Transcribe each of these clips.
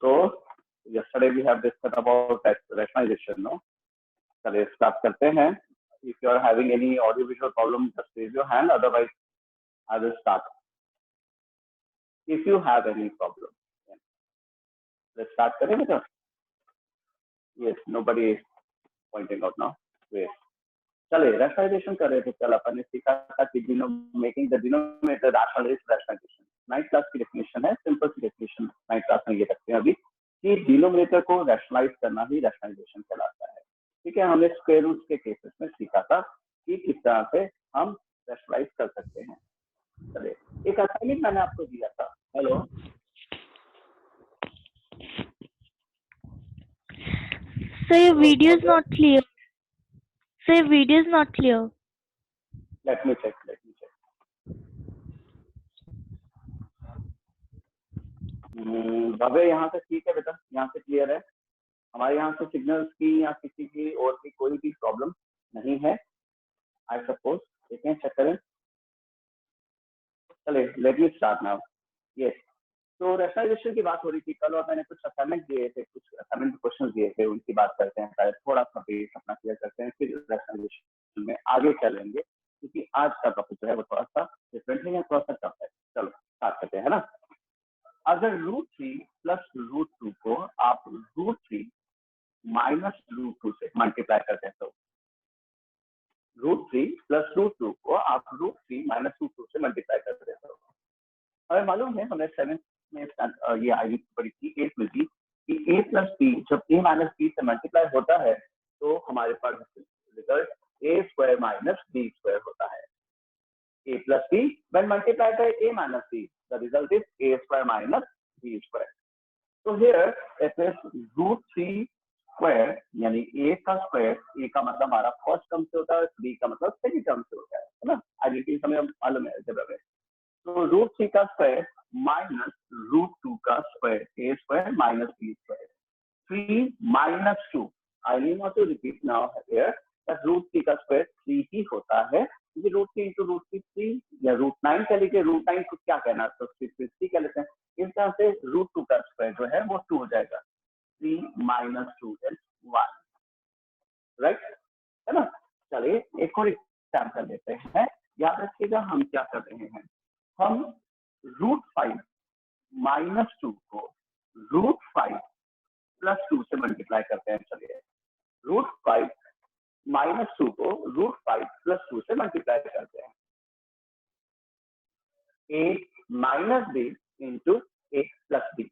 So yesterday we have discussed about rationalization, no? चलिए start करते हैं. If you are having any audio visual problem, just raise your hand. Otherwise, I will start. If you have any problem, let's start करें बेटा. Yes, nobody is pointing out now. Wait. चलिए rationalization कर रहे थे. कल अपन ने सीखा था कि making the denominator rational is rationalization. 9th class की डेफिनेशन है, सिंपल सी डेफिनेशन 9th क्लास में ये रखते हैं अभी कि डिनोमिनेटर को रैशनलाइज करना ही रैशनलाइजेशन कहलाता है. ठीक है, हमने स्क्वायर रूट्स के केसेस में सीखा था कि किस तरह से हम रैशनलाइज कर सकते हैं. चलिए एक असाइनमेंट मैंने आपको दिया था. Hello Sir, your video is not clear. Sir, your video is not clear. Let me check. भव्य यहाँ से ठीक है बेटा, यहाँ से क्लियर है. हमारे यहाँ से सिग्नल्स की या किसी की और की कोई भी प्रॉब्लम नहीं है, आई सपोज. देखें, चेक करें. चलिए let me start now. Yes, तो रैशनलाइजेशन की बात हो रही थी कल और मैंने कुछ असाइनमेंट दिए थे, कुछ असाइनमेंट क्वेश्चन दिए थे, उनकी बात करते हैं. शायद थोड़ा सा बेस अपना क्लियर करते हैं, फिर रैशनलाइजेशन में आगे चलेंगे क्योंकि आज का टॉपिक जो है वो थोड़ा सा डिफरेंट है, थोड़ा सा टफ है. चलो स्टार्ट करते हैं, है ना. अगर √3 प्लस √2 को आप √3 माइनस √2 से मल्टीप्लाई करते हैं तो √3 प्लस √2 को आप √3 माइनस √2 से मल्टीप्लाई करते हैं तो हमें मालूम है, हमने 7th में ये आई पढ़ी थी, 8th में थी कि a प्लस b जब a माइनस b से मल्टीप्लाई होता है तो हमारे पास result a square minus b square होता है. a plus b when multiplied by a minus b, the result is a square minus b square. So here it is √3 square यानी a का स्क्वायर, a का मतलब हमारा first term से होता है, b का मतलब सेकंड टर्म से होता है ना. आइडेंटिटी हमें मालूम है अलजेब्रा में. तो √3 का स्क्वायर माइनस √2 का square, a square minus b square. 3 minus 2, I need not to repeat now here that √3 का स्क्वायर 3 ही होता है. √3 into √3 3 या √9 कह लीजिए. √9 को क्या कहना, तो 3 कह लेते हैं. इस तरह से √2 का स्क्वायर जो है वो 2 हो जाएगा. 3 minus 2 is 1, राइट, है ना. चलिए एक और एग्जाम्पल लेते हैं. याद रखिएगा हम क्या कर रहे हैं, हम √5 माइनस 2 को √5 प्लस 2 से मल्टीप्लाई करते हैं. चलिए √5 माइनस 2 को √5 प्लस 2 से मल्टीप्लाई करते हैं. a minus b into a plus b.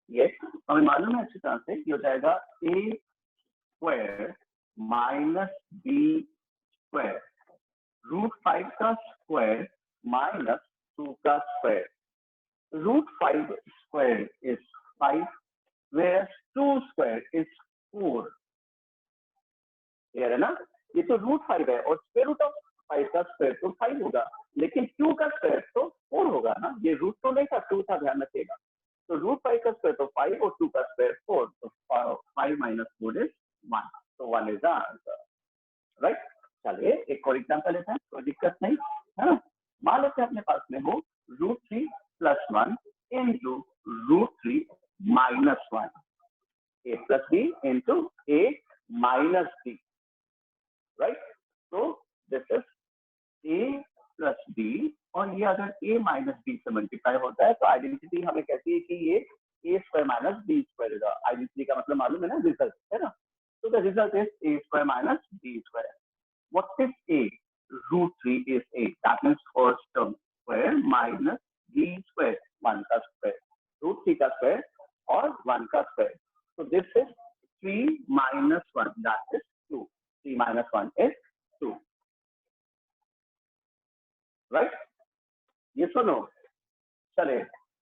ये हमें मालूम है अच्छी तरह से कि हो जाएगा a square minus b square. √5 का स्क्वायर माइनस 2 का square. √5 square is 5 whereas 2 square is 4. Clear है ना. ये तो √5 है और स्क्वायर रूट ऑफ 5 का स्क्वायर तो 5 होगा, लेकिन 2 का स्क्वायर तो 4 होगा ना. ये रूट तो नहीं था, 2 था, ध्यान रखिएगा. तो √5 का स्क्वायर तो 5 और 2 का स्क्वायर 4, तो 5 माइनस 4 इज 1. तो 1 इज द आंसर, राइट. चलिए एक और एग्जांपल लेते हैं, कोई दिक्कत नहीं, है ना. मान लेते हैं अपने पास में हो √3 plus 1 into √3 minus 1, a plus b into a minus b, right. So this is a plus b और ये अगर a minus b से मल्टीप्लाई होता है तो आइडेंटिटी हमें कहती है कि ये a square minus b square होगा. आइडेंटिटी का मतलब मालूम है ना, रिजल्ट, है ना. तो the result is a square minus b square. What is a? √3 is a, that means first term square minus b square, 1 का स्क्वायर. √3 का स्क्वायर और 1 का square. So this is 3 minus 1, that is 2. 3 minus 1 is 2, right? ये सुनो. चले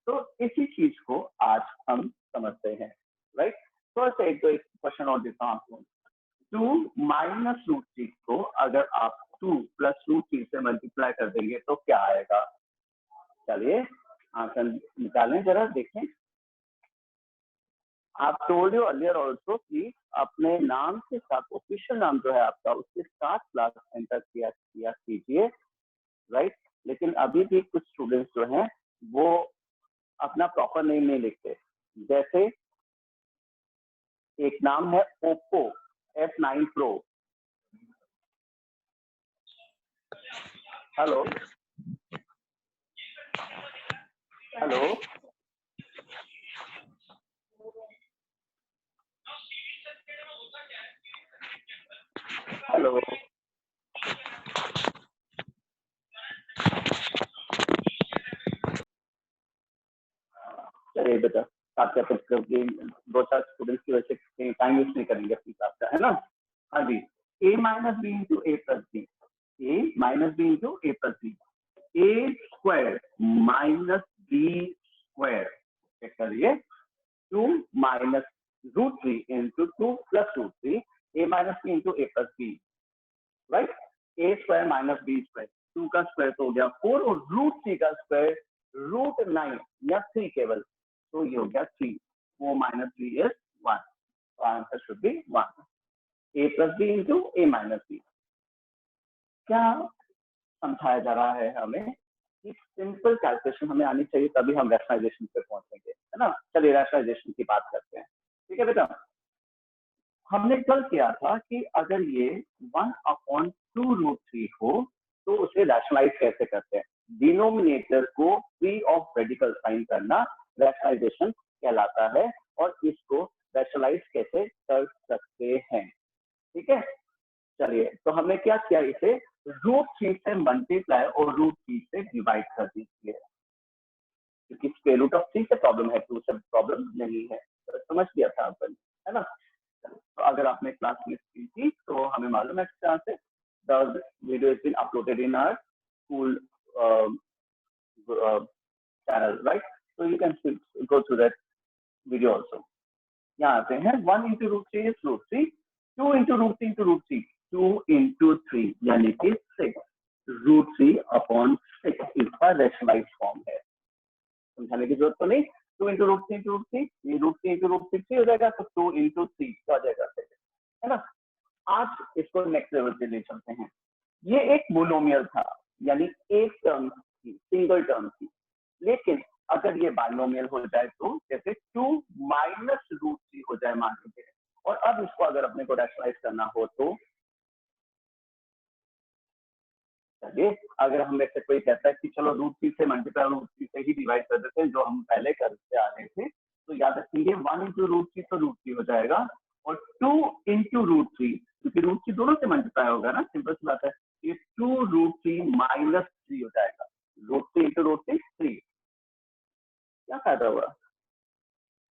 तो इसी चीज को आज हम समझते हैं, राइट. थोड़ा सा एक क्वेश्चन और देता हूँ आपको. 2 माइनस √3 को अगर आप 2 प्लस √3 से मल्टीप्लाई कर देंगे तो क्या आएगा. चलिए आंसर निकालें जरा, देखें. आप टोल्ड यू अर्लियर ऑल्सो कि अपने नाम के साथ ऑफिशियल नाम जो है आपका उसके साथ क्लास एंटर किया कीजिए, राइट. लेकिन अभी भी कुछ स्टूडेंट्स जो हैं वो अपना प्रॉपर नेम नहीं लिखते. जैसे एक नाम है Oppo F9 Pro। Hello hello hello चलिए बेटा, आपका दो चार स्टूडेंट्स की वजह से टाइम वेस्ट नहीं करेंगे अपनी क्लास का, है ना। हाँ जी, a minus B into A plus B, A minus B into A plus B, A square minus B square, check करिए, 2 minus root 3 into 2 plus root 3, A minus B into A plus B, right. A square minus B square, 2 का square तो हो गया 4 और root 3 का square root 9 या 3 केवल, तो ये हो गया 3, 4 माइनस 3 इज 1, तो answer should be 1, A plus B into A minus B. क्या समझाया जा रहा है हमें कि सिंपल कैलकुलेशन हमें आनी चाहिए, तभी हम रैशनलाइजेशन पे पहुंचेंगे, है ना। चलिए रैशनलाइजेशन की बात करते हैं, ठीक है बेटा। हमने कल किया था कि अगर ये 1/2√3 हो तो उसे रैशनलाइज कैसे करते हैं, डिनोमिनेटर को फ्री ऑफ रेडिकल साइन करना रैशनलाइजेशन कहलाता है, और इसको रैशनलाइज कैसे कर सकते हैं, ठीक है। चलिए, तो हमने क्या किया, इसे √3 से मल्टीप्लाई और √3 से डिवाइड कर दीजिए, क्योंकि स्क्वायर रूट ऑफ 3 से प्रॉब्लम है, 2 से प्रॉब्लम नहीं है, तो समझ लिया था अपन, है ना। तो अगर आपने क्लास मिस की थी तो हमें मालूम है इस तरह से, the video is been uploaded in our school channel, right, so you can go through that video also. यहाँ आते हैं, 1 into √3 is √3, 2 into √3 into √3, 2 into 3 यानी कि 6, √3 अपॉन 6 इसका रैशनलाइज्ड फॉर्म है, समझाने की जरूरत तो नहीं। 2 इंटू √3 इंटू √3, ये √3 इंटू √3 3 हो जाएगा, तो 2 इंटू 3 आ जाएगा, है ना। आज इसको नेक्स्ट लेवल पे ले चलते हैं। ये एक मोनोमियल था, यानी एक टर्म की, सिंगल टर्म की, लेकिन अगर ये बाइनोमियल हो जाए तो जैसे 2 माइनस √3 हो जाए मान लीजिए, और अब इसको अगर अपने को रैशनलाइज करना हो तो चलिए, अगर हम में से कोई कहता है कि चलो √3 से मल्टीप्लाई √3 से ही डिवाइड कर देते हैं, जो हम पहले करते आ रहे थे, तो याद रखेंगे 1 इंटू √3 तो √3 हो जाएगा, और 2 इंटू √3, क्योंकि √3 दोनों से मल्टीप्लाई होगा ना, सिंपल सी बात है, ये 2 √3 माइनस 3 हो जाएगा, √3 इंटू √3 3, क्या फायदा हुआ,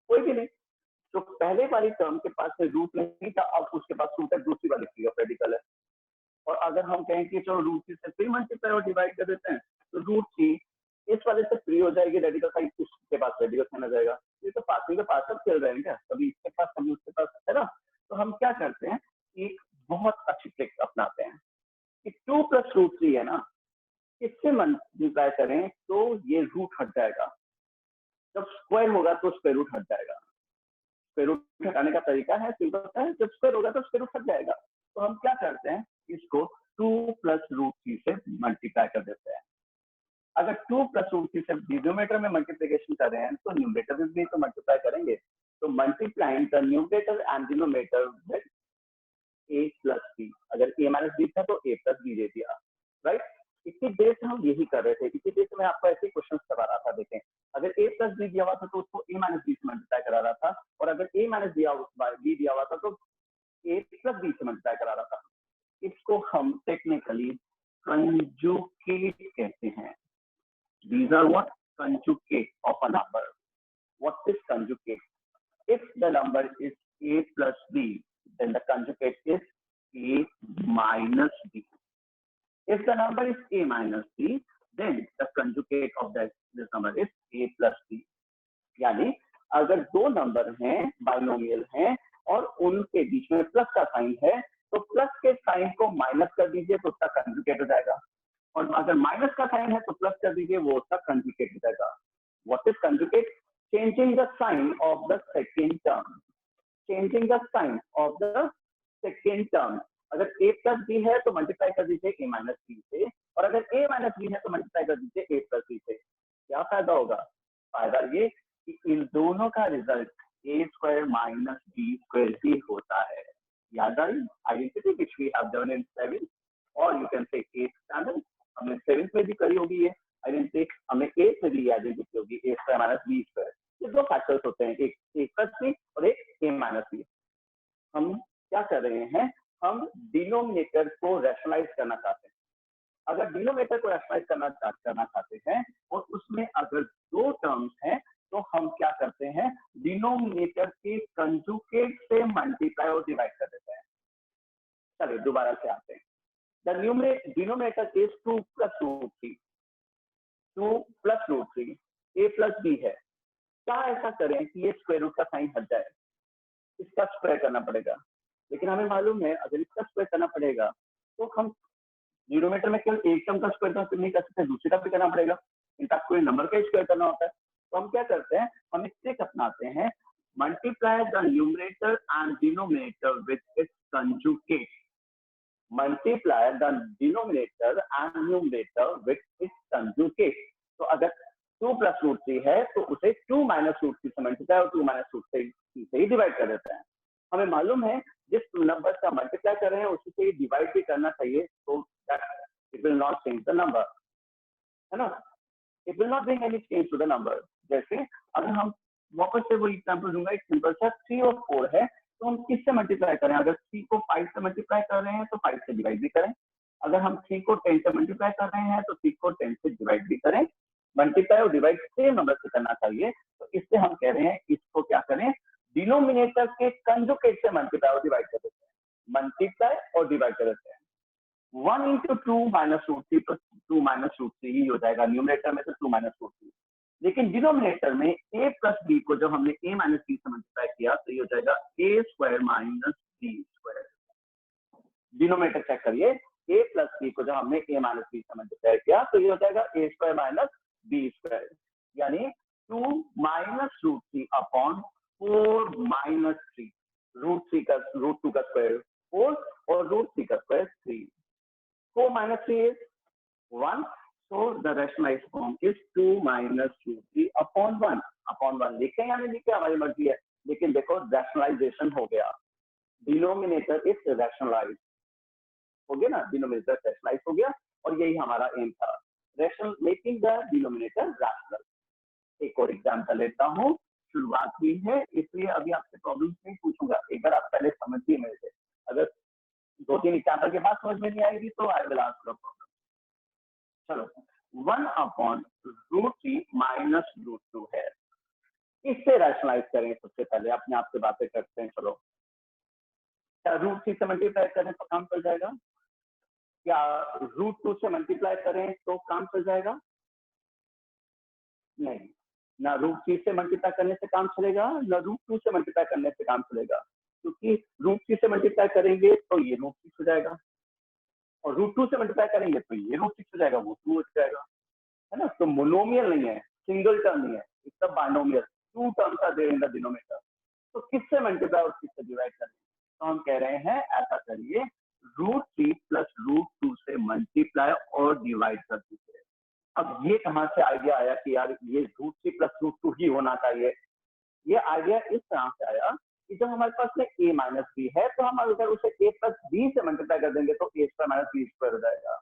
कोई भी नहीं। तो पहले वाली टर्म के पास में रूट नहीं था, अब उसके पास रूट है, दूसरी वाली फ्री ऑफ रेडिकल है। और अगर हम कहें कि चलो √3 से 3 मल्टीप्लाई और डिवाइड कर देते हैं, तो √3 इस वाले से फ्री हो जाएगी, रेडिकल साइन उसके पास रेडिकल साइन आ जाएगा। ये तो पासिंग के पास चल रहे हैं क्या, कभी इसके पास कभी उसके पास, है ना। तो हम क्या करते हैं, एक बहुत अच्छी ट्रिक अपनाते हैं कि 2 प्लस √3 है ना, इससे मल्टीप्लाई करें तो ये रूट हट जाएगा, जब स्क्वायर होगा तो स्क्वायर रूट हट जाएगा। स्क्वायर रूट हटाने का तरीका है सिंपल सा है, जब स्क्वायर होगा तो स्क्वायर रूट हट जाएगा। तो हम क्या करते हैं, इसको 2 प्लस √3 से मल्टीप्लाई कर देते हैं। अगर 2 प्लस √3 से डिनोमिनेटर में मल्टीप्लिकेशन कर रहे हैं तो न्यूमरेटर में भी तो मल्टीप्लाई करेंगे, तो multiplying the numerator and denominator with a plus B, अगर a माइनस बी था तो a प्लस बी दे दिया, राइट। इतनी देर से हम यही कर रहे थे, इतनी देर से मैं आपको ऐसे क्वेश्चन करवा रहा था। देखें, अगर a प्लस बी दिया हुआ था तो उसको a माइनस बी से मल्टीप्लाई करा रहा था, और अगर a माइनस बी दिया हुआ था तो a प्लस बी से मल्टीप्लाई करा रहा था। इसको हम टेक्निकली कंजुगेट कहते हैं। These are what? Conjugate of a number. What is conjugate? If the number is a plus b, then the conjugate is a minus b. If the number is a minus b, then the conjugate of this number is a plus b. यानी अगर दो number हैं, binomial हैं, और उनके बीच में plus का sign है, तो प्लस के साइन को माइनस कर दीजिए तो उसका कंजुगेट हो जाएगा, और अगर माइनस का साइन है तो प्लस कर दीजिए, वो उसका कंजुगेट हो जाएगा। What is conjugate? Changing the sign of the second term, changing the sign of the second term. अगर a प्लस बी है तो मल्टीप्लाई कर दीजिए a माइनस बी से, और अगर a माइनस बी है तो मल्टीप्लाई कर दीजिए a प्लस बी से। क्या फायदा होगा? फायदा ये कि इन दोनों का result A square minus B square ही होता है। याद आई identity which we have done in 7th और you can say 8th standard, हमने 7th में भी करी होगी ये आइडेंटिटी, हमें 8th में भी आइडेंटिटी होगी ए स्क्वायर माइनस बी स्क्वायर। ये दो फैक्टर्स होते हैं, एक ए प्लस बी और एक ए माइनस बी। हम क्या कर रहे हैं, हम डिनोमिनेटर को रैशनलाइज करना चाहते हैं। अगर डिनोमिनेटर को रैशनलाइज करना चाहते हैं और उसमें अगर दो टर्म्स हैं तो हम क्या करते हैं, डिनोमिनेटर के कंजुगेट से मल्टीप्लाई और डिवाइड कर देते हैं। चलिए दोबारा से आते हैं। The denominator is 2 plus root 3, 2 plus root 3, a plus b है। क्या ऐसा करें कि ये स्क्वायर रूट का साइन हट जाए, इसका स्क्वायर करना पड़ेगा। लेकिन हमें मालूम है अगर इसका स्क्वायर करना पड़ेगा तो हम डिनोमिनेटर में केवल एक टर्म का स्क्वायर नहीं कर सकते, दूसरे का भी करना पड़ेगा। इनफैक्ट कोई नंबर का स्क्वायर करना होता है। तो हम क्या करते हैं, हम एक ट्रिक अपनाते हैं, multiply the numerator and denominator with its conjugate. Multiply the denominator and numerator with its conjugate. तो अगर 2 plus root 3 है तो उसे 2 minus root 3 से मल्टीप्लाई और 2 minus root 3 से ही डिवाइड कर देते हैं। हमें मालूम है जिस नंबर का मल्टीप्लाई कर रहे हैं उसी से डिवाइड भी करना चाहिए, तो it will not change the number, है ना, it will not bring any change to the number. जैसे अगर हम वापस से वही एग्जांपल दूंगा, एक सिंपल सा 3 और 4 है तो हम किससे मल्टीप्लाई करें, अगर 3 को 5 से मल्टीप्लाई कर रहे हैं तो 5 से डिवाइड भी करें, अगर हम 3 को 10 से मल्टीप्लाई कर रहे हैं तो 3 को 10 से डिवाइड भी करें। मल्टीप्लाई और डिवाइड सेम नंबर से करना चाहिए। तो इससे हम कह रहे हैं इसको क्या करें, डिनोमिनेटर के कंजुगेट से मल्टीप्लाई और डिवाइड कर देते हैं, मल्टीप्लाई और डिवाइड कर देते हैं। 1 into 2 minus root 3 plus 2 minus root 3 ही हो जाएगा, न्यूमरेटर में से 2 minus root 3। लेकिन डिनोमिनेटर में a प्लस b को जब हमने a माइनस b से मल्टीप्लाई किया तो ये हो जाएगा a square minus b square. Denominator check करिए, a प्लस b को जब हमने a माइनस b से मल्टीप्लाई किया तो ये हो जाएगा a square minus b square, यानी 2 minus root 3 upon 4 minus 3। Root 2 का स्क्वायर 4 और रूट 3 का square 3। 4 minus 3 is 1, so the rationalized form is 2 minus root 3 upon 1। upon 1 लिखे या नहीं लिखे हमारी मर्जी है, लेकिन देखो रैशनलाइजेशन हो गया, डिनोमिनेटर इज रैशनलाइज हो गया ना, डिनोमिनेटर रैशनलाइज हो गया और यही हमारा एम था, rational making the denominator rational. एक और एग्जांपल लेता हूँ, शुरुआत हुई है इसलिए अभी आपसे प्रॉब्लम नहीं पूछूंगा, एक बार आप पहले समझिए मेरे से, अगर 2-3 एग्जांपल के बाद समझ में नहीं आएगी तो I will ask the problem. चलो 1 अपॉन रूट 3 माइनस रूट 2 है, इससे रैशनलाइज करें। सबसे पहले अपने आप से बातें करते हैं। चलो क्या रूट 3 से मल्टीप्लाई करें तो काम चल जाएगा, क्या रूट 2 से मल्टीप्लाई करें तो काम चल जाएगा, नहीं, ना रूट 3 से मल्टीप्लाई करने से काम चलेगा ना रूट 2 से मल्टीप्लाई करने से काम चलेगा, क्योंकि रूट 3 से मल्टीप्लाई करेंगे तो ये रूट 6 हो जाएगा और रूट 2 से मल्टीप्लाई करेंगे तो ये रूट 6 हो जाएगा, वो 2 हो जाएगा, है ना। तो मोनोमियल नहीं है, सिंगल टर्म नहीं है, it's a binomial, 2 terms are there in the denominator. तो किससे मल्टीप्लाई और किससे डिवाइड करें, तो हम कह रहे हैं ऐसा करिए, रूट 3 प्लस रूट 2 से मल्टीप्लाई और डिवाइड कर दीजिए। अब ये कहाँ से आइडिया आया कि यार ये रूट 3 प्लस रूट 2 ही होना चाहिए, ये आइडिया इस तरह से आया कि जब हमारे पास में a माइनस बी है तो हम अगर उसे a प्लस बी से मल्टीप्लाई कर देंगे तो a square minus B square हो जाएगा।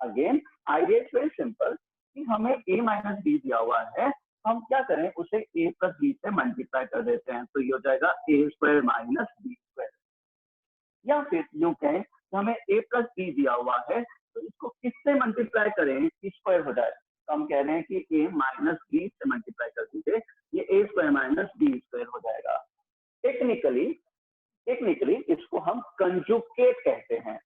Again idea is very simple कि हमें a माइनस बी दिया हुआ है, हम क्या करें उसे a प्लस बी से मल्टीप्लाई कर देते हैं तो ये हो जाएगा a square minus B square. या फिर यूं कहें तो हमें a प्लस बी दिया हुआ है तो इसको किससे मल्टीप्लाई करें कि स्क्वायर हो जाए, तो हम कह रहे हैं कि a माइनस बी से मल्टीप्लाई कर दीजिए, ये a square minus B square हो जाएगा। टेक्निकली इसको हम कंजुगेट कहते हैं,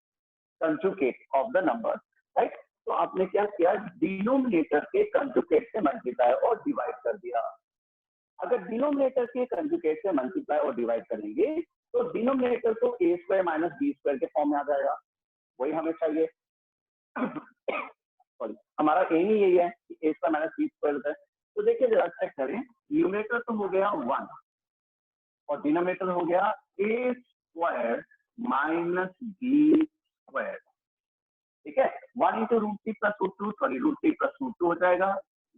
conjugate of the number, right. तो आपने क्या किया, डिनोमिनेटर के कंजुगेट से मल्टीप्लाई और डिवाइड कर दिया। अगर डिनोमिनेटर के कंजुगेट से मल्टीप्लाई और डिवाइड करेंगे तो डिनोमिनेटर को a square minus B square के फॉर्म में आ जाएगा, वही हमें चाहिए। सॉरी, हमारा एम ही यही है कि a square minus B square होता है। तो देखिए जरा चेक करें, न्यूमरेटर तो हो गया 1 और डिनोमिनेटर हो गया a square minus B square, ठीक है। 1 into root 3 plus root 2, sorry root 3 plus root 2 हो जाएगा,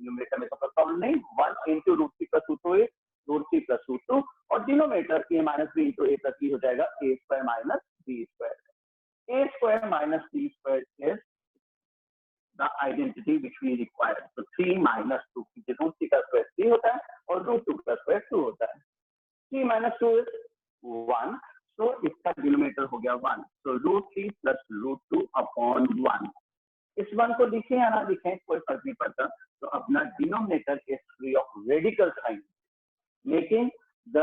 न्यूमरेटर में तो कोई प्रॉब्लम नहीं, 1 into root three plus root two is root three plus root two, और denominator A minus B into A plus B हो जाएगा A square minus B square. A square minus B square is the identity which we require. So 3 minus 2, क्योंकि root three का square 3 होता है और root two का square 2 होता है। 3 minus 2 is 1, so इसका डिनोमिनेटर हो गया 1, so root three plus root two upon 1। इस 1 को लिखें या ना लिखें कोई फर्क नहीं पड़ता, तो अपना denominator is free of radical sign, making the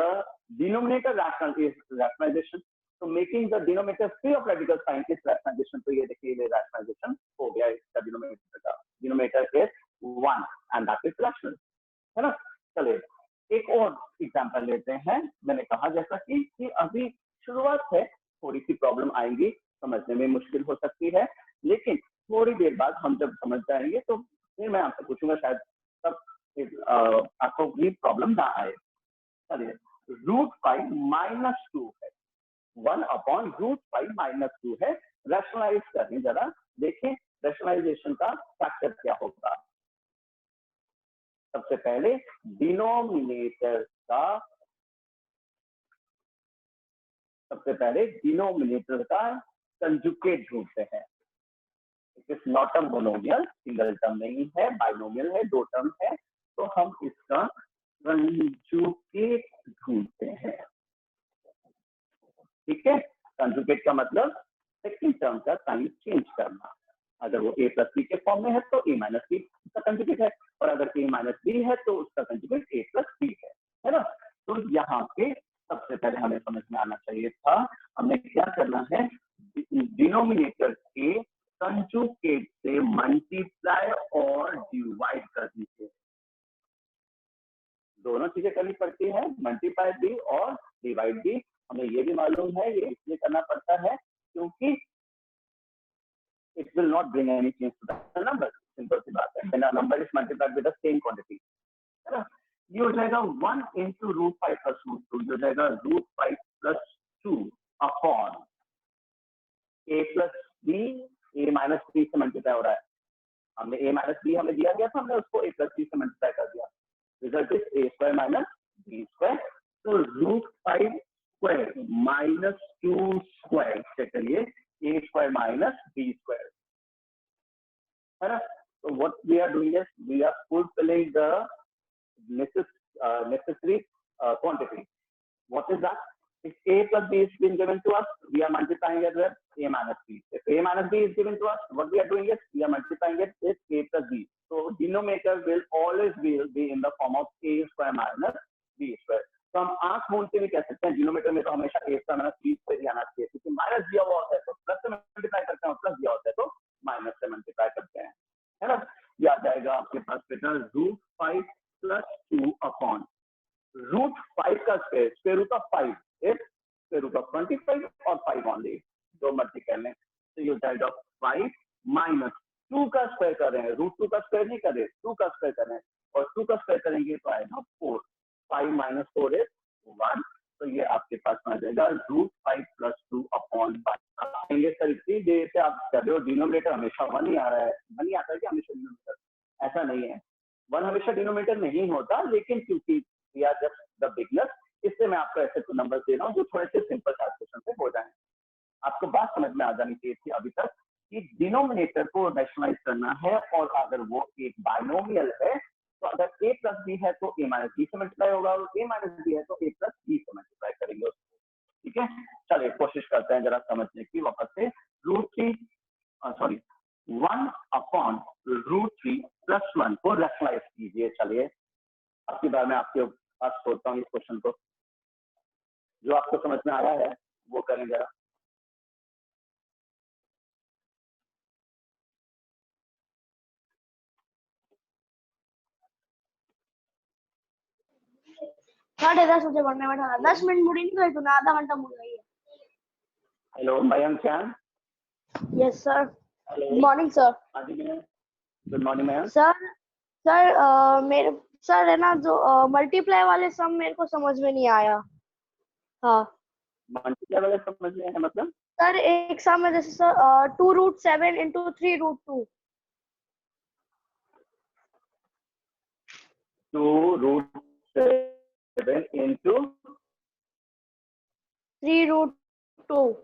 denominator rational is rationalisation, तो making the denominator free of radical sign is rationalisation. तो ये देखिए ये रैशनलाइजेशन हो गया इसका डिनोमिनेटर का, denominator is 1 and that is rational, है ना। चलिए एक और एग्जांपल लेते हैं। मैंने कहा जैसा कि अभी शुरुआत है, थोड़ी सी प्रॉब्लम आएंगी, समझने में मुश्किल हो सकती है, लेकिन थोड़ी देर बाद हम जब समझ जाएंगे तो फिर मैं आपसे पूछूंगा, शायद तब आपको भी प्रॉब्लम ना आए। चलिए रूट 5 माइनस 2 है, 1 अपॉन रूट 5 माइनस 2 है, रैशनलाइज करें जरा, देखें रैशनलाइजेशन का फैक्टर क्या होगा। सबसे पहले डिनोमिनेटर का कंजुगेट ढूंढते हैं। It is not a monomial, single term नहीं है, बाइनोमियल है, दो टर्म है, तो हम इसका कंजुगेट ढूंढते हैं। ठीक है, कंजुगेट का मतलब सेकंड टर्म का साइन चेंज करना। अगर वो ए प्लस बी के फॉर्म में है तो ए माइनस बी उसका कंजुगेट है, और अगर ए माइनस बी है तो उसका कंजुगेट ए प्लस बी है ना। तो यहाँ पे सबसे पहले हमें समझ में आना चाहिए था, हमें क्या करना है, डिनोमिनेटर के कंजुगेट से मल्टीप्लाई और डिवाइड कर दीजिए। दोनों चीजें करनी पड़ती है, मल्टीप्लाई भी और डिवाइड भी। हमें ये भी मालूम है ये इसलिए करना पड़ता है क्योंकि it will not bring any change to the number, simple सी बात है। when a number is multiplied with the same quantity, है ना। ये हो जाएगा 1 into रूट 5 प्लस रूट 2, ये हो जाएगा root 5 plus 2 upon A plus B, A minus B से मल्टीप्लाई हो रहा है, हमने ए माइनस बी हमें दिया गया था, हमने उसको ए प्लस बी से मल्टीप्लाई कर दिया, result is A square minus B square. तो रूट 5 स्क्वायर माइनस 2 स्क्वायर से करिए a square minus B square, है ना। So what we are doing is we are fulfilling the necessary quantity. What is that? If a plus b is been given to us, we are multiplying it with a minus b. If a minus b is given to us, what we are doing is we are multiplying it with a plus b. So denominator will always be in the form of a square minus b square. तो हम आंख मूंद के भी कह सकते हैं denominator में तो हमेशा a square minus b square ही आना चाहिए, क्योंकि माइनस दिया हुआ होता है तो प्लस से मल्टीप्लाई करते हैं, प्लस दिया होता है तो माइनस से मल्टीप्लाई करते हैं, है ना। ये आ जाएगा आपके पास बेटा रूट 5 प्लस 2 अपॉन रूट 5 का square root of 5 is square root of 25 और 5 ओनली, दो मल्टी कर लें तो ये हो जाएगा 5 माइनस 2 का स्क्वायर कर रहे हैं, रूट 2 का स्क्वायर नहीं कर रहे, 2 का स्क्वायर कर रहे हैं, और 2 का स्क्वायर करेंगे तो आएगा 4, 5 माइनस 4 इज 1, तो ये आपके पास आ जाएगा रूट 5 प्लस 2 अपॉन 5। सर इतनी देर से आप कर रहे हो डिनोमिनेटर हमेशा 1 ही आ रहा है, 1 ही आता है कि हमेशा डिनोमिनेटर, ऐसा नहीं है, 1 हमेशा डिनोमिनेटर नहीं होता, लेकिन क्योंकि we are just the beginner, इससे मैं आपको ऐसे नंबर दे रहा हूँ जो थोड़े से सिंपल कैलकुलेशन से हो जाए। आपको बात समझ में आ जानी चाहिए थी अभी तक कि डिनोमिनेटर को रैशनलाइज करना है, और अगर वो एक बाइनोमियल है तो अगर a प्लस बी है तो a माइनस बी से मल्टीप्लाई होगा, और a माइनस बी है तो a प्लस बी से मल्टीप्लाई करेंगे उसको। ठीक है, चलिए कोशिश करते हैं जरा समझने की वापस से। रूट 3 1 अपॉन रूट 3 प्लस 1 को रैशनलाइज कीजिए। चलिए आपकी बार में आपके पास छोड़ता हूँ इस क्वेश्चन को, जो आपको समझ में आया है वो करें जरा। साढ़े 10 बजे पढ़ने बैठा था, 10 मिनट मुड़ी नहीं गई तूने, आधा घंटा मुड़ गई है। Hello Mayank Chain. Yes sir, good morning sir. Good morning ma'am. Sir मेरे सर है ना जो मल्टीप्लाई वाले सम मेरे को समझ में नहीं आया। हाँ मल्टीप्लाई वाले समझ में है मतलब सर, एक सम है जैसे sir 2 root 7 into 3 root 2। 2√7 into 3√2.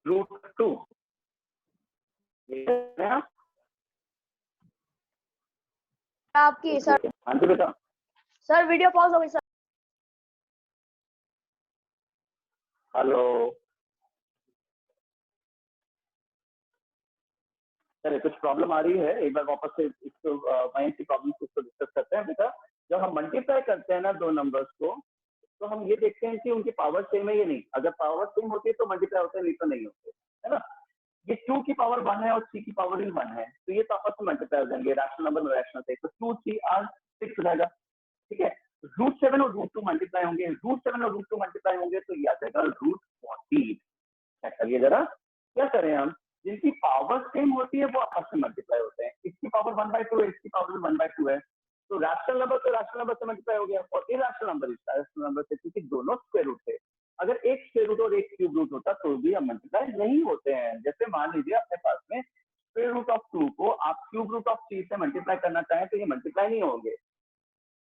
√2। आपकी सर। हाँ जी बेटा। सर वीडियो पॉज हो गई सर। हेलो सर, कुछ प्रॉब्लम आ रही है? एक बार वापस से इसको वहीं की प्रॉब्लम को डिस्कस करते हैं बेटा। जब हम मल्टीप्लाई करते हैं ना दो नंबर्स को, तो हम ये देखते हैं कि उनकी पावर सेम है या नहीं। अगर पावर सेम होती है तो मल्टीप्लाई होते हैं, नहीं तो नहीं होते, है ना। ये 2 की पावर 1 है और 3 की पावर भी 1 है, तो ये तो आपस में मल्टीप्लाई हो जाएंगे। रैशनल नंबर में रैशनल से, तो 2 3 आर 6 हो जाएगा। ठीक है, √7 और √2 मल्टीप्लाई होंगे, √7 और √2 मल्टीप्लाई होंगे तो ये आ जाएगा √14। चेक करिए जरा, क्या करें हम, जिनकी पावर सेम होती है वो आपस में मल्टीप्लाई होते हैं। इसकी पावर 1/2 है, इसकी पावर 1/2 है, तो रैशनल नंबर तो रैशनल नंबर से मल्टीप्लाई हो गया, और इरैशनल नंबर इरैशनल नंबर से, क्योंकि दोनों स्क्वायर रूट थे। अगर एक स्क्वायर रूट और एक क्यूब रूट होता तो भी हम मल्टीप्लाई नहीं होते हैं। जैसे मान लीजिए अपने पास में स्क्वायर रूट ऑफ 2 को आप क्यूब रूट ऑफ 3 से मल्टीप्लाई करना चाहें तो ये मल्टीप्लाई नहीं होंगे,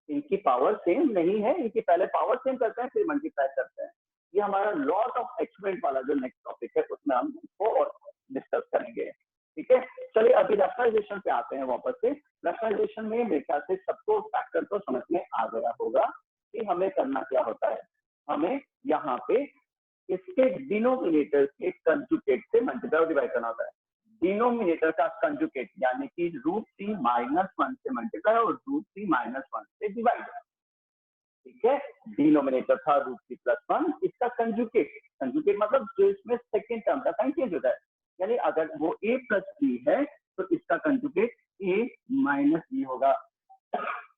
इनकी पावर सेम नहीं है। इनकी पहले पावर सेम करते हैं फिर मल्टीप्लाई करते हैं। ये हमारा लॉट ऑफ एक्सपेरिमेंट वाला जो नेक्स्ट टॉपिक है उसमें हम इसको और डिस्कस करेंगे। ठीक है, चलिए अभी रैशनलाइजेशन पे आते हैं वापस से। रैशनलाइजेशन में मेरे ख्याल से सबको फैक्टर तो समझ में आ गया होगा कि हमें करना क्या होता है। हमें यहाँ पे इसके डिनोमिनेटर के कंजुगेट से मल्टीप्लाई और डिवाइड करना होता है। डिनोमिनेटर का कंजुगेट यानी कि √3 - 1 से मल्टीप्लाई और √3 - 1 से डिवाइड। ठीक है, डिनोमिनेटर था √3 + 1, इसका कंजुगेट, कंजुगेट मतलब जो इसमें सेकंड टर्म का साइन चेंज होता है। यानी अगर वो a + b है तो इसका कंजुगेट a - b होगा।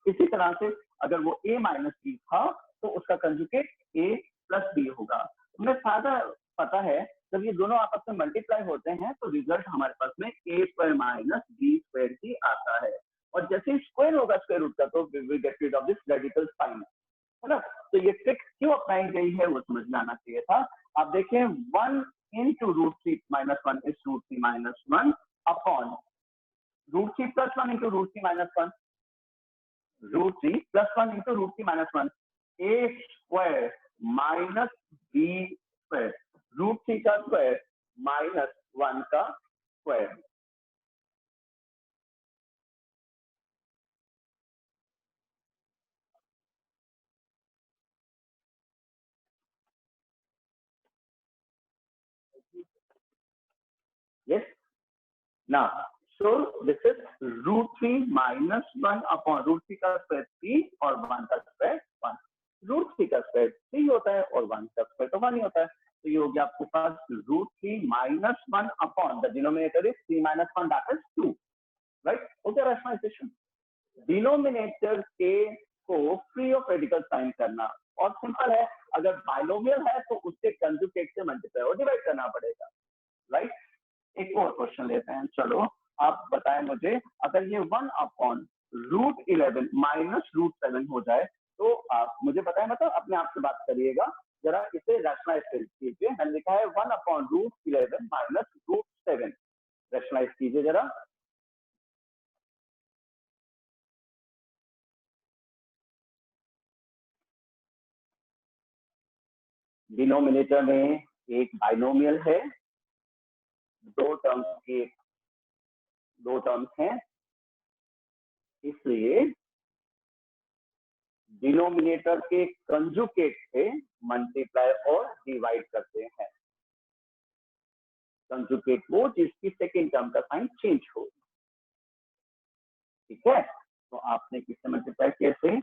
इसी तरह से अगर वो a - b था तो उसका कंजुगेट a + b होगा। हमें फायदा पता है, जब ये दोनों आपस में मल्टीप्लाई होते हैं तो रिजल्ट हमारे पास में a² - b² ही आता है। और जैसे ही स्क्वायर होगा स्क्वायर रूट का तो we will get rid of this radical sign, है ना। तो ये ट्रिक क्यों अपनाई गई है वो समझ में आना चाहिए था। आप देखें 1 into √3 - 1 is √3 - 1 upon √3 + 1 into √3 - 1, √3 + 1 into √3 - 1, a² - b², √3 का स्क्वायर -1 का square. Yes, now so this is √3 - 1 upon √3 का स्क्वायर 3 और 1 का स्क्वायर 1। √3 का स्क्वायर 3 होता है और 1 का स्क्वायर तो 1 ही होता है। तो ये हो गया आपके पास √3 - 1 upon the denominator is 3 - 1 that is 2, right? हो गया रैशनलाइजेशन। डिनोमिनेटर के को फ्री ऑफ रेडिकल साइन करना, और सिंपल है, अगर बाइनोमियल है तो उसके कंजुगेट से मल्टीप्लाई और डिवाइड करना पड़ेगा, राइट। एक और क्वेश्चन लेते हैं, चलो आप बताएं मुझे, अगर ये 1 upon √11 - √7 हो जाए तो आप मुझे बताएं, मतलब अपने आप से बात करिएगा जरा, इसे रैशनलाइज कीजिए। मैंने लिखा है 1 upon √11 - √7, रैशनलाइज कीजिए जरा। डिनोमिनेटर में एक बाइनोमियल है, दो टर्म्स हैं, इसलिए डिनोमिनेटर के कंजुगेट से मल्टीप्लाई और डिवाइड करते हैं। कंजुगेट वो जिसकी सेकेंड टर्म का साइन चेंज हो। ठीक है, तो आपने किससे मल्टीप्लाई कैसे,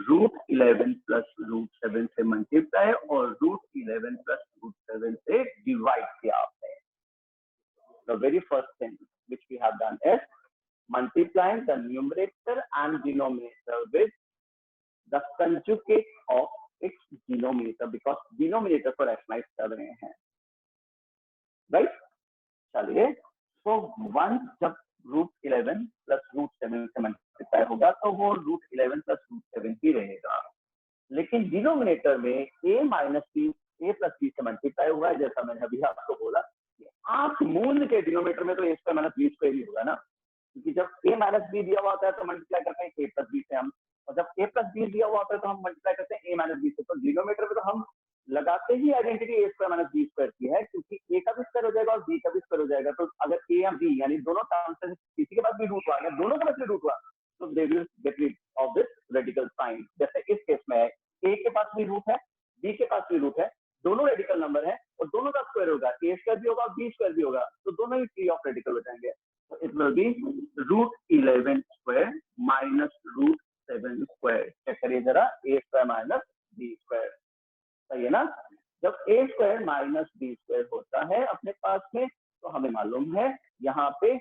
√11 + √7 से मल्टीप्लाई और √11 + √7 से डिवाइड किया आपने। The very first thing which we have done is multiplying the numerator and denominator with the conjugate of its denominator, because denominator को रैशनलाइज कर रहे हैं, राइट। चलिए, तो 1 जब √11 + √7 से मल्टीप्लाई होगा तो वो √11 + √7 ही रहेगा। लेकिन डिनोमिनेटर में a minus b a plus B से मल्टीप्लाई हुआ है, जैसा मैंने अभी आपको बोला। आंख मूंद के डिनोमिनेटर में तो a square minus B square ही होगा ना, क्योंकि जब a माइनस बी दिया हुआ होता है तो मल्टीप्लाई करते हैं a प्लस बी से हम, और जब a प्लस बी दिया हुआ होता है तो हम मल्टीप्लाई करते हैं a माइनस बी से। तो डिनोमिनेटर में तो हम लगाते ही identity a square minus B square की है, क्योंकि a का भी स्क्वायर हो जाएगा और b का भी स्क्वायर हो जाएगा। तो अगर a या b यानी दोनों टर्म्स से किसी के पास भी रूट हुआ या दोनों के पास भी रूट हुआ तो they will get rid of this radical sign. जैसे इस केस में a के पास भी रूट है, b के पास भी रूट है, दोनों रेडिकल नंबर है और दोनों का स्क्वायर होगा, a स्क्वायर भी होगा और b स्क्वायर भी होगा, तो दोनों ही ट्री ऑफ रेडिकल हो जाएंगे। तो it will be root 11 square minus root 7 square. Check करिए जरा, a square minus b square, सही है ना। जब a square minus b square होता है अपने पास में, तो हमें मालूम है यहाँ पे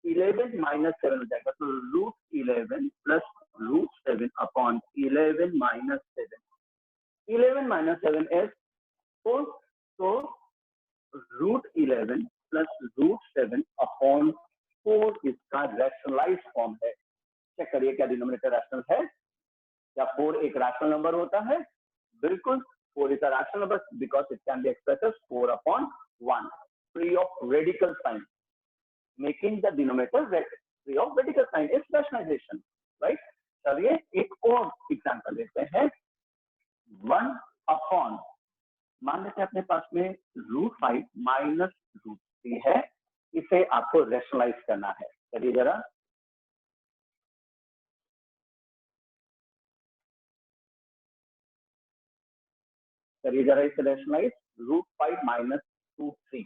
11 माइनस 7 हो जाएगा, तो root 11 plus root 7 upon 11 minus 7। 11 minus 7 is 4, तो रूट 11 प्लस रूट 7 अपॉन 4 इसका रैशनलाइज फॉर्म है। चेक करिए क्या डिनोमिनेटर रैशनल है, क्या 4 एक रैशनल नंबर होता है? बिल्कुल, 4 is a rational number because it can be expressed as 4 upon 1, free of radical sign, making the denominator free of radical sign is rationalization, right? चलिए एक और एग्जांपल लेते हैं। 1 अपॉन, मान लेते हैं अपने पास में रूट 5 माइनस रूट 3 है, इसे आपको रैशनलाइज करना है। चलिए जरा, करिए जरा इसे रैशनलाइज। रूट 5 माइनस रूट 3,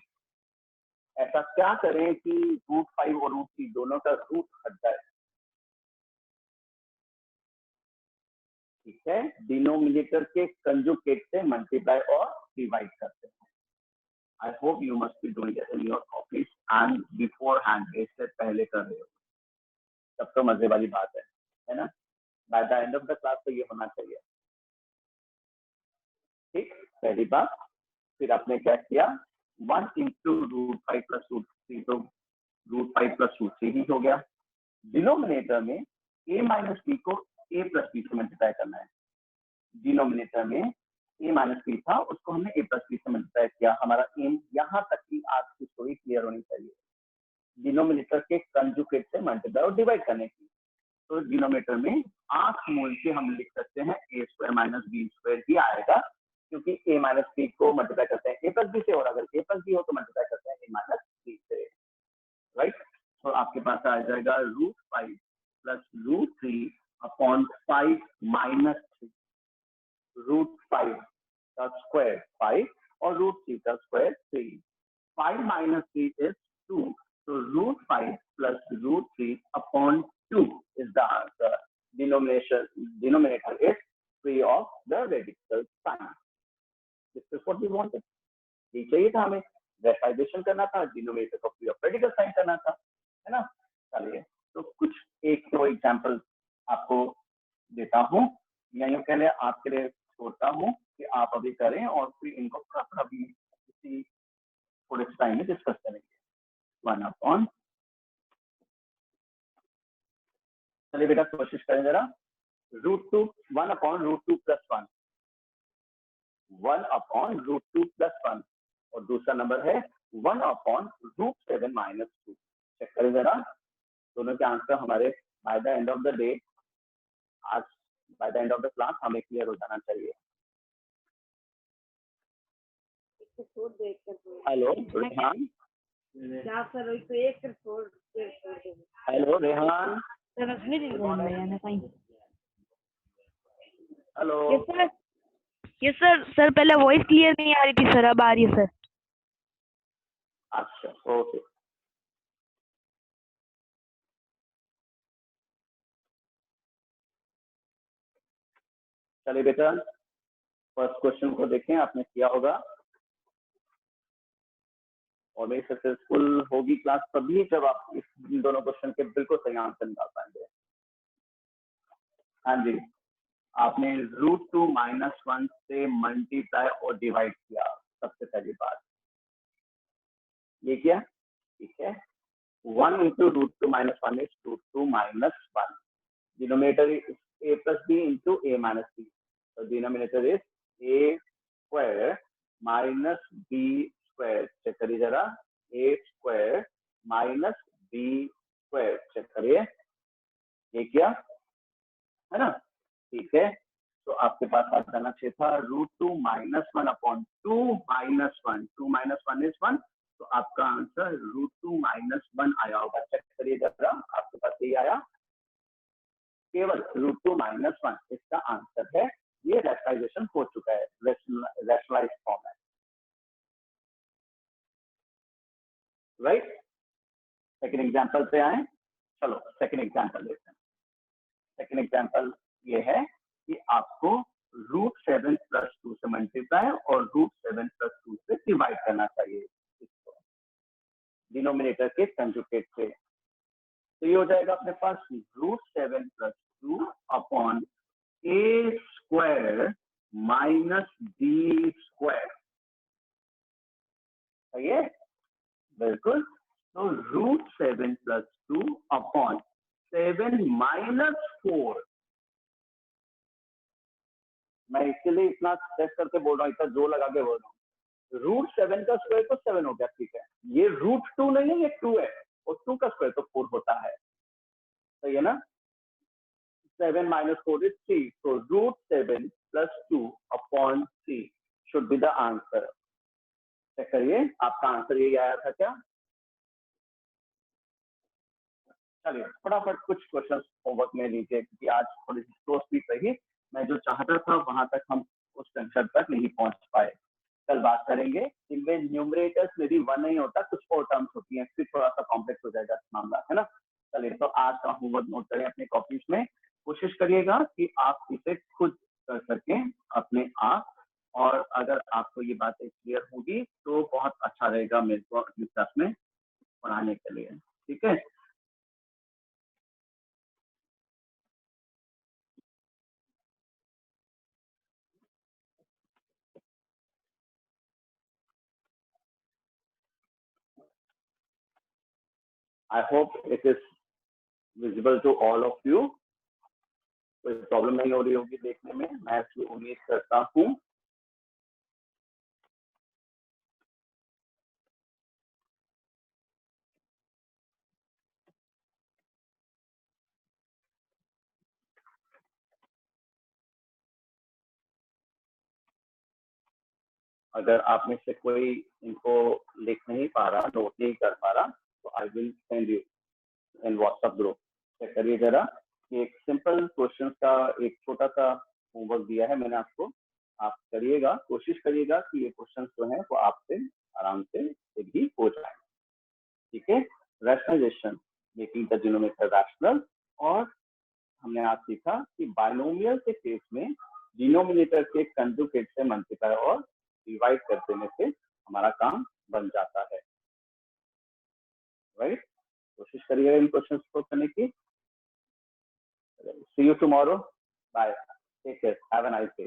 ऐसा क्या करें कि रूट 5 और रूट 3 दोनों का रूट हट जाए। ठीक है, डिनोमिनेटर के कंजुगेट से मल्टीप्लाई और डिवाइड करते हैं। I hope you must be doing it in your copies and before hand, इससे पहले कर रहे हो, तब तो मजे वाली बात है ना। Bye the end of the class तो ये होना चाहिए। ठीक, पहली बात। फिर आपने क्या किया, 1 इंटू रूट 5 प्लस रूट 3, तो रूट 5 प्लस रूट 3 ही हो गया। डिनोमिनेटर में a माइनस बी को a प्लस बी से मल्टीप्लाई करना है। डिनोमिनेटर में a माइनस बी था, उसको हमने a प्लस बी से मल्टीप्लाई किया। हमारा एम यहाँ तक की आज की स्टोरी क्लियर होनी चाहिए, डिनोमिनेटर के कंजुगेट से मल्टीप्लाई और डिवाइड करने की। तो डिनोमिनेटर में आंख मूंद के हम लिख सकते हैं a square minus B square ही आएगा, क्योंकि a माइनस बी को मल्टीप्लाई करते हैं a प्लस बी से, और अगर a प्लस बी हो तो मल्टीप्लाई करते हैं a माइनस बी से, राइट। तो आपके पास आ जाएगा root 5 plus root 3 upon 5 minus 3। Root 5 का स्क्वायर 5 और रूट 3 का square 3। 5 minus 3 is 2, so root 5 plus root 3 upon 2 is the answer. Denominator is free of the radical sign. This is what we wanted. ये चाहिए था हमें, rationalisation करना था, denominator को फ्री ऑफ रेडिकल साइन करना था, है ना। चलिए, तो कुछ एक दो एग्जांपल आपको देता हूँ, या यूँ कह लें आपके लिए छोड़ता हूँ कि आप अभी करें और फिर इनको थोड़ा भी किसी थोड़े टाइम में डिस्कस करेंगे। 1 अपॉन, चलिए बेटा कोशिश करें जरा, root 2, 1 upon root 2 plus 1, 1 upon root 2 plus 1, और दूसरा नंबर है 1 अपॉन रूट 7 माइनस 2। चेक करें जरा, दोनों के आंसर हमारे by the end of the day, आज by the end of the class हमें क्लियर हो जाना चाहिए। Hello Rehan, hello Rehan, hello. Yes sir, sir पहले वॉइस क्लियर नहीं आ रही थी सर, अब आ रही है सर। अच्छा, ओके। चलिए बेटा, फर्स्ट क्वेश्चन को देखें, आपने किया होगा, और मेरी सक्सेसफुल होगी क्लास तभी जब आप इस दोनों क्वेश्चन के बिल्कुल सही आंसर निकाल पाएंगे। हाँ जी, आपने रूट 2 माइनस 1 से मल्टीप्लाई और डिवाइड किया, सबसे पहली बात ये किया, ठीक है। 1 into root 2 minus 1 is root 2 minus 1, denominator is a plus B into a minus B, तो denominator is A square minus B square, check करिए जरा, A square minus B square, check करिए, ये क्या है ना, ठीक है। तो आपके पास आ जाना चाहिए था √2 -1 अपॉन 2 -1, 2 -1 इज 1, तो आपका आंसर √2 -1 आया होगा, चेक करिए जरा, आपके पास यही आया, केवल √2 -1 इसका आंसर है। ये रैशनलाइजेशन हो चुका है, रैशनलाइज फॉर्म है, राइट। सेकेंड एग्जाम्पल पे आए, चलो सेकेंड एग्जाम्पल देखते हैं। सेकेंड एग्जाम्पल ये है कि आपको √7 + 2 से मल्टीप्लाई और √7 + 2 से डिवाइड करना चाहिए इसको डिनोमिनेटर के कंजुगेट से। तो ये हो जाएगा अपने पास √7 + 2 अपॉन ए स्क्वायर माइनस बी स्क्वायर, सही है, बिल्कुल। तो √7 + 2 अपॉन 7 - 4, मैं इसलिए इतना टेस्ट करके बोल रहा हूँ, इतना जोर लगा के बोल रहा हूँ। √7 का स्क्वायर तो 7 हो गया, ठीक है। ये √2 नहीं है, ये 2 है, और 2 का स्क्वायर तो 4 होता है, सही है ना। 7 - 4 is 3, so √7 + 2 upon 3 should be the answer. Check करिए, आपका आंसर यही आया था क्या। चलिए फटाफट कुछ क्वेश्चन होमवर्क में लीजिए, क्योंकि आज थोड़ी सी स्लो स्पीड रही, मैं जो चाहता था वहां तक हम उस कंसेप्ट तक नहीं पहुंच पाए। कल बात करेंगे, इनमें न्यूमरेटर्स में भी 1 नहीं होता, कुछ और टर्म्स होती हैं, फिर थोड़ा सा कॉम्प्लेक्स हो जाएगा मामला, है ना। चलिए, तो आज का होमवर्क नोट करें अपने कॉपीज में, कोशिश करिएगा कि आप इसे खुद कर सकें अपने आप, और अगर आपको ये बातें क्लियर होगी तो बहुत अच्छा रहेगा मेरे को अपनी क्लास में पढ़ाने के लिए, ठीक है। I hope it is visible to all of you. कोई प्रॉब्लम नहीं हो रही होगी देखने में, मैं इसकी उम्मीद करता हूँ। अगर आप में से कोई इनको लिख नहीं पा रहा, नोट नहीं कर पा रहा, तो I will send you in WhatsApp group. Check करिए जरा, एक सिंपल क्वेश्चन का एक छोटा सा होमवर्क दिया है मैंने आपको, आप करिएगा, कोशिश करिएगा कि ये क्वेश्चन जो है वो आपसे आराम से भी हो जाए, ठीक है। Rationalisation, making the denominator rational, और हमने आज सीखा कि बाइनोमियल के केस में डिनोमिनेटर के कंजुगेट से मल्टीप्लाई और डिवाइड कर देने से हमारा काम बन जाता है, राइट। कोशिश करिएगा इन क्वेश्चंस को करने की। See you tomorrow, bye, take care, have a nice day.